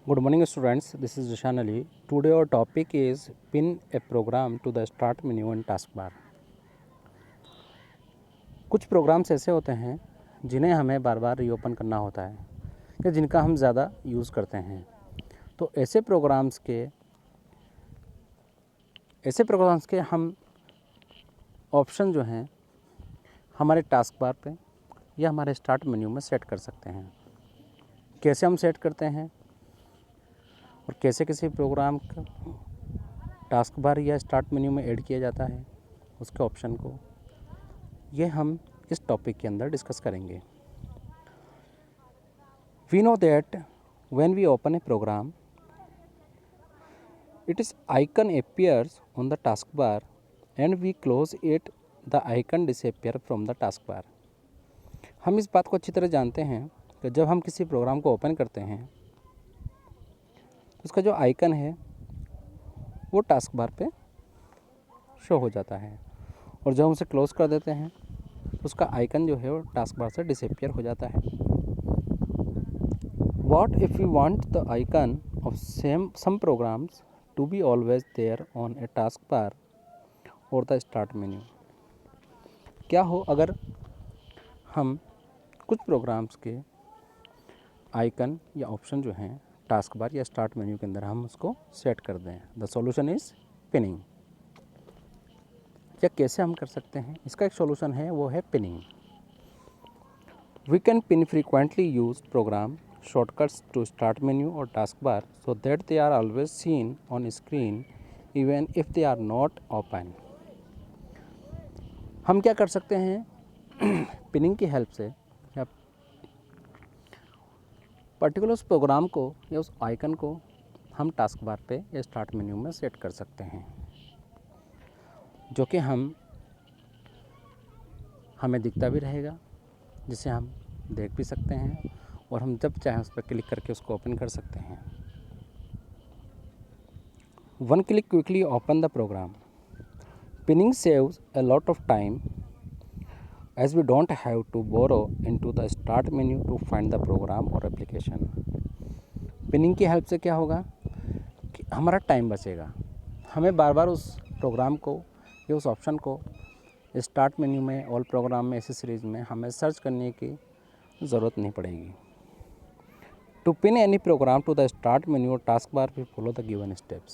Good morning students, this is Rishan Ali. Today our topic is pin a program to the start menu and taskbar. कुछ programmes ऐसे होते हैं जिन्हें हमें बार बार reopen करना होता है या जिनका हम ज़्यादा यूज़ करते हैं। तो ऐसे प्रोग्राम्स के हम ऑप्शन जो हैं हमारे टास्क बार पे या हमारे स्टार्ट मेन्यू में सेट कर सकते हैं। कैसे हम सेट करते हैं और कैसे किसी प्रोग्राम का टास्क बार या स्टार्ट मेन्यू में ऐड किया जाता है उसके ऑप्शन को, ये हम इस टॉपिक के अंदर डिस्कस करेंगे। We know that when we open a program it is icon appears on the task bar and we close it the icon disappear from the task bar. हम इस बात को अच्छी तरह जानते हैं कि जब हम किसी प्रोग्राम को ओपन करते हैं तो उसका जो आइकन है वो टास्क बार पे शो हो जाता है और जब हम उसे क्लोज़ कर देते हैं तो उसका आइकन जो है वो टास्क बार से डिसअपियर हो जाता है। What if we want the icon of some programs to be always there on a taskbar or the start menu? क्या हो अगर हम कुछ प्रोग्राम्स के आइकन या ऑप्शन जो हैं टास्क बार या स्टार्ट मेन्यू के अंदर हम उसको सेट कर दें। The solution is pinning. या कैसे हम कर सकते हैं, इसका एक सॉल्यूशन है, वो है pinning. We can pin frequently use program shortcuts to start menu or taskbar so that they are always seen on screen even if they are not open. हम क्या कर सकते हैं पिनिंग की हेल्प से या पर्टिकुलर उस प्रोग्राम को या उस आइकन को हम टास्क बार पे या स्टार्ट मेन्यू में सेट कर सकते हैं, जो कि हमें दिखता भी रहेगा, जिसे हम देख भी सकते हैं और हम जब चाहें उस पर क्लिक करके उसको ओपन कर सकते हैं। One click quickly open the program. Pinning saves a lot of time as we don't have to burrow into the start menu to find the program और एप्लीकेशन। पिनिंग की हेल्प से क्या होगा कि हमारा टाइम बचेगा, हमें बार बार उस प्रोग्राम को या उस ऑप्शन को स्टार्ट मेन्यू में, ऑल प्रोग्राम में, एसेसरीज में हमें सर्च करने की ज़रूरत नहीं पड़ेगी। To pin any program to the start menu or taskbar we follow the given steps.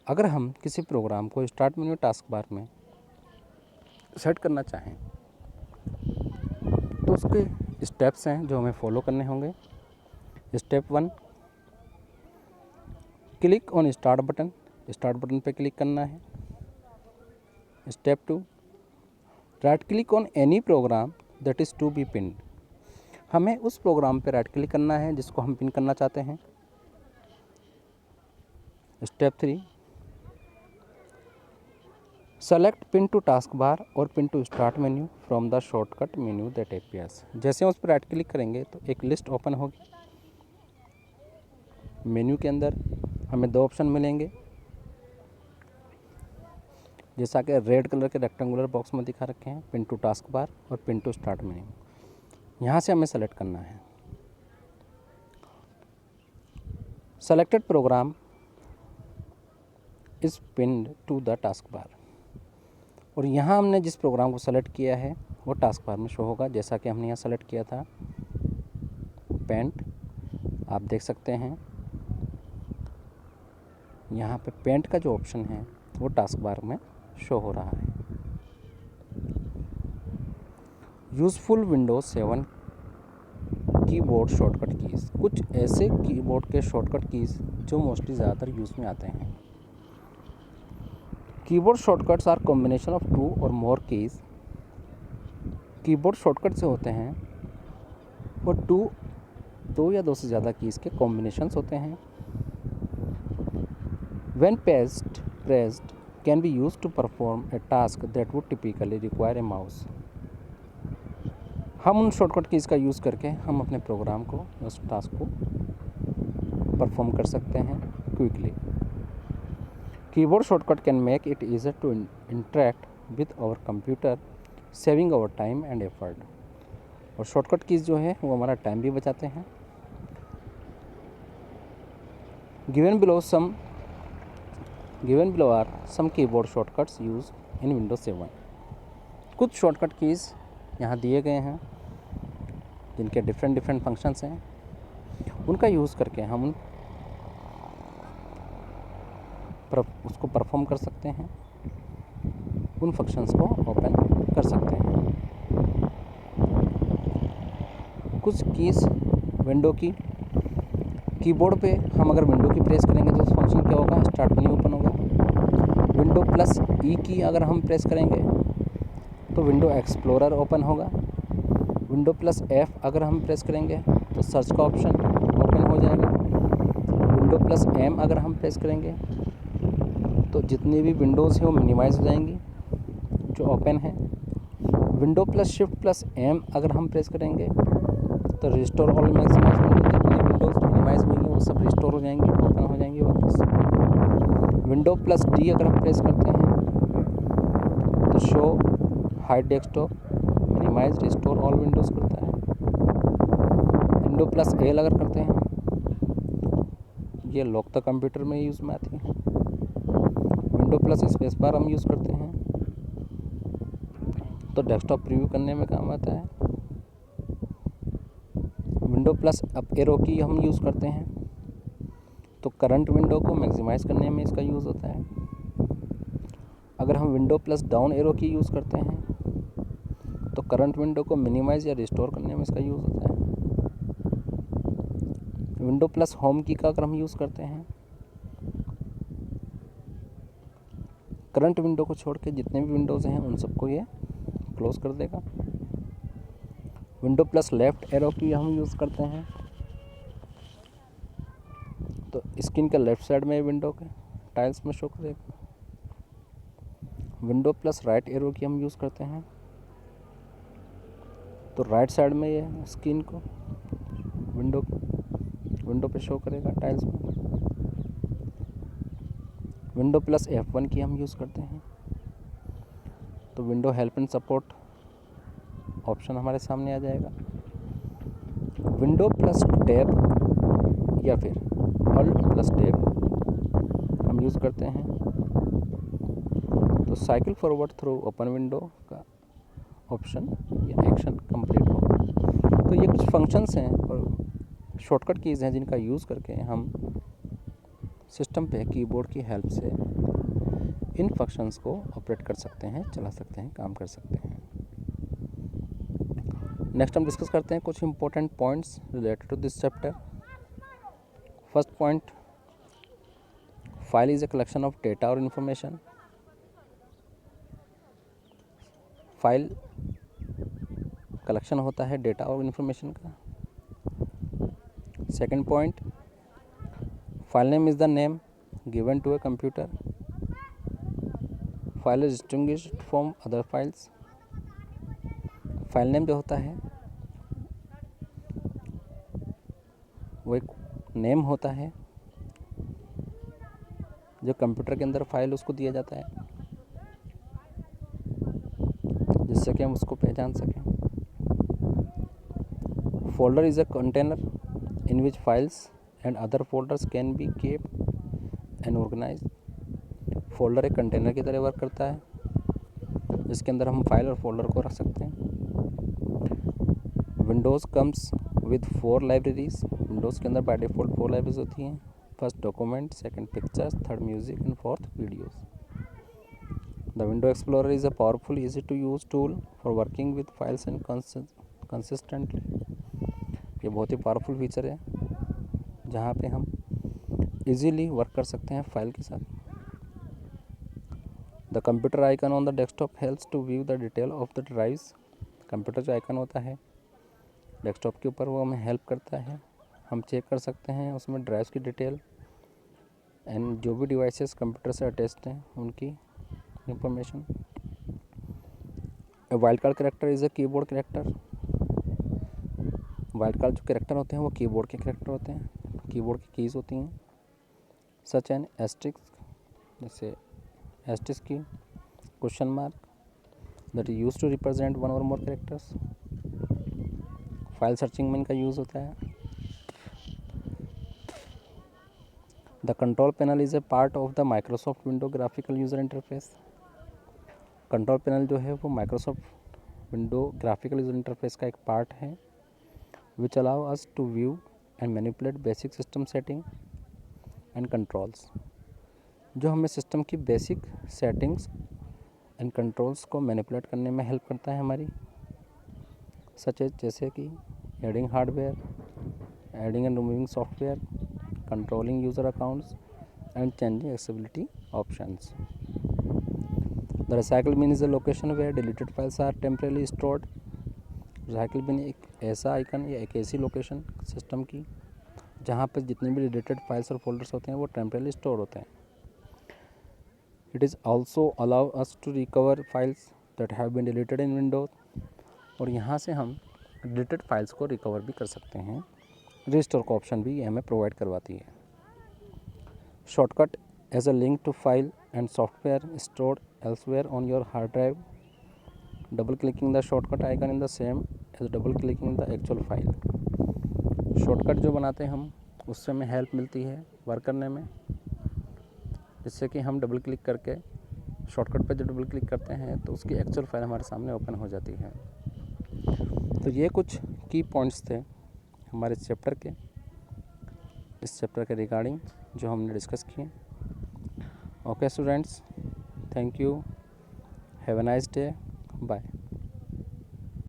अगर हम किसी प्रोग्राम को स्टार्ट मेन्यू टास्क बार में सेट करना चाहें तो उसके स्टेप्स हैं जो हमें फॉलो करने होंगे। Step 1, click on start button पे क्लिक करना है। Step 2, right click on any program that is to be pinned. हमें उस प्रोग्राम पे राइट क्लिक करना है जिसको हम पिन करना चाहते हैं। Step 3, select pin to task bar और pin to start menu from the shortcut menu that appears. जैसे हम उस पर राइट क्लिक करेंगे तो एक लिस्ट ओपन होगी। मेन्यू के अंदर हमें दो ऑप्शन मिलेंगे, जैसा कि रेड कलर के रेक्टेंगुलर बॉक्स में दिखा रखे हैं, पिन टू टास्क बार और पिन टू स्टार्ट मेन्यू। यहाँ से हमें सेलेक्ट करना है। Selected program is pinned to the task bar और यहाँ हमने जिस प्रोग्राम को सेलेक्ट किया है वो टास्क बार में शो होगा, जैसा कि हमने यहाँ सेलेक्ट किया था पेंट। आप देख सकते हैं यहाँ पे पेंट का जो ऑप्शन है वो टास्क बार में शो हो रहा है। Useful Windows 7 keyboard shortcut keys. कुछ ऐसे कीबोर्ड के शॉर्टकट कीज़ जो मोस्टली ज़्यादातर यूज़ में आते हैं। Keyboard shortcuts are combination of 2 और मोर कीज़। कीबोर्ड शॉर्टकट से होते हैं वो दो या दो से ज़्यादा कीज़ के कॉम्बिनेशंस होते हैं। When pressed can be used to perform a task that would typically require a mouse. हम उन शॉर्टकट कीज़ का यूज़ करके हम अपने प्रोग्राम को, उस टास्क को परफॉर्म कर सकते हैं quickly. Keyboard shortcut can make it easier to interact with our computer, saving our time and effort. और शॉर्टकट कीज़ जो है वो हमारा टाइम भी बचाते हैं Given below are some keyboard shortcuts used in Windows 7. कुछ शॉर्टकट कीज़ यहाँ दिए गए हैं जिनके डिफरेंट फंक्शंस हैं, उनका यूज़ करके हम उसको परफॉर्म कर सकते हैं, उन फंक्शंस को ओपन कर सकते हैं। कुछ कीज़ विंडो की कीबोर्ड पे हम अगर विंडो की प्रेस करेंगे तो फंक्शन क्या होगा, स्टार्ट मेन्यू ओपन होगा। विंडो प्लस ई की अगर हम प्रेस करेंगे तो विंडो एक्सप्लोरर ओपन होगा। विंडो प्लस एफ अगर हम प्रेस करेंगे तो सर्च का ऑप्शन ओपन हो जाएगा। विंडो प्लस एम अगर हम प्रेस करेंगे तो जितनी भी विंडोज़ हैं वो मिनिमाइज़ हो जाएंगी जो ओपन है। Window plus shift plus M अगर हम प्रेस करेंगे तो रिस्टोर ऑल मैक्सिमाइज विंडो, जितनी विंडोज़ मिनिमाइज़ हुई हैं वो सब रिस्टोर हो जाएंगी, ओपन हो जाएंगी वापस। विंडो प्लस डी अगर हम प्रेस करते हैं तो show hide desktop, minimise, restore all windows करता है। विंडो प्लस एल अगर करते हैं, ये लॉक द कंप्यूटर में यूज़ में आती है। विंडो प्लस स्पेस बार हम यूज़ करते हैं तो डेस्कटॉप प्रीव्यू करने में काम आता है। विंडो प्लस अप एरो की हम यूज़ करते हैं तो करंट विंडो को मैक्सिमाइज़ करने में इसका यूज़ होता है। अगर हम विंडो प्लस डाउन एरो की यूज़ करते हैं तो करंट विंडो को मिनिमाइज़ या रिस्टोर करने में इसका यूज़ होता है। विंडो प्लस होम की का अगर हम यूज़ करते हैं, करंट विंडो को छोड़ के जितने भी विंडोज़ हैं उन सबको ये क्लोज कर देगा। विंडो प्लस लेफ़्ट एरो की हम यूज़ करते हैं तो स्क्रीन के लेफ़्ट साइड में विंडो के टाइल्स में शो करेगा। विंडो प्लस राइट एरो की हम यूज़ करते हैं तो राइट साइड में ये स्क्रीन को विंडो पे शो करेगा टाइल्स में। विंडो प्लस F1 की हम यूज़ करते हैं तो window help and support option हमारे सामने आ जाएगा। विंडो प्लस टैब या फिर अल्ट प्लस टैब हम यूज़ करते हैं तो cycle forward through open window का ऑप्शन या एक्शन कंप्लीट होगा। तो ये कुछ फंक्शंस हैं और शॉर्टकट कीज़ हैं जिनका यूज़ करके हम सिस्टम पे कीबोर्ड की हेल्प से इन फंक्शंस को ऑपरेट कर सकते हैं, चला सकते हैं, काम कर सकते हैं। नेक्स्ट हम डिस्कस करते हैं कुछ important points related to this chapter. First point, file is a collection of data और इन्फॉर्मेशन। फाइल कलेक्शन होता है डेटा और इन्फॉर्मेशन का। Second point, file name is the name given to a computer. File is distinguished from other files. File name जो होता है वो एक नेम होता है जो कंप्यूटर के अंदर फाइल उसको दिया जाता है जिससे कि हम उसको पहचान सकें। Folder is a container in which files and other folders can be kept and organise. Folder एक कंटेनर की तरह वर्क करता है जिसके अंदर हम फाइल और फोल्डर को रख सकते हैं। Windows comes with 4 libraries. Windows के अंदर बाय डिफ़ॉल्ट 4 लाइब्रेरीज होती हैं। First document, second pictures, third music and fourth videos. The window explorer is a powerful easy to use tool for working with files and consistently. ये बहुत ही powerful feature है जहाँ पे हम इजीली वर्क कर सकते हैं फाइल के साथ। The computer icon on the desktop helps to view the detail of the drives. Computer जो आइकन होता है डेस्कटॉप के ऊपर वो हमें हेल्प करता है, हम चेक कर सकते हैं उसमें ड्राइव्स की डिटेल एंड जो भी डिवाइसेस कंप्यूटर से अटैच्ड हैं उनकी information. Wild card character is a keyboard character. Wild card जो कैरेक्टर होते हैं वो कीबोर्ड के कैरेक्टर होते हैं, कीबोर्ड की कीज़ होती हैं। सच एन एस्ट्रिक्स, जैसे asterisks key, question mark, that is use to represent one और मोर कैरेक्टर्स। फाइल सर्चिंग में इनका यूज़ होता है। The The control panel is a part of the Microsoft Windows graphical user interface. Control panel जो है वो Microsoft window graphical user interface का एक पार्ट है which allow us to view and manipulate basic system setting and controls, जो हमें system की basic settings and controls को मैनिपुलेट करने में हेल्प करता है हमारी, सच जैसे कि adding hardware, adding and removing software, controlling user accounts and changing accessibility options. The recycle bin is a location where deleted files are temporarily stored. recycle bin एक ऐसा आइकन या एक ऐसी लोकेशन सिस्टम की जहाँ पर जितने भी डिलीटेड फाइल्स और फोल्डर्स होते हैं वो टेम्परेली स्टोर होते हैं. It is also allow us to recover files that have been deleted in Windows. और यहाँ से हम डिलीटेड फाइल्स को रिकवर भी कर सकते हैं. रिस्टोर का ऑप्शन भी ये हमें प्रोवाइड करवाती है. Shortcut as a link to file and software stored elsewhere on your hard drive. Double clicking the shortcut icon in the same as double clicking the actual file. Shortcut जो बनाते हैं हम उससे हमें हेल्प मिलती है वर्क करने में, जिससे कि हम डबल क्लिक करके शॉर्टकट पर जब डबल क्लिक करते हैं तो उसकी एक्चुअल फाइल हमारे सामने ओपन हो जाती है. तो ये कुछ की पॉइंट्स थे हमारे इस चैप्टर के रिगार्डिंग जो हमने डिस्कस किए. Okay students, thank you, have a nice day, bye.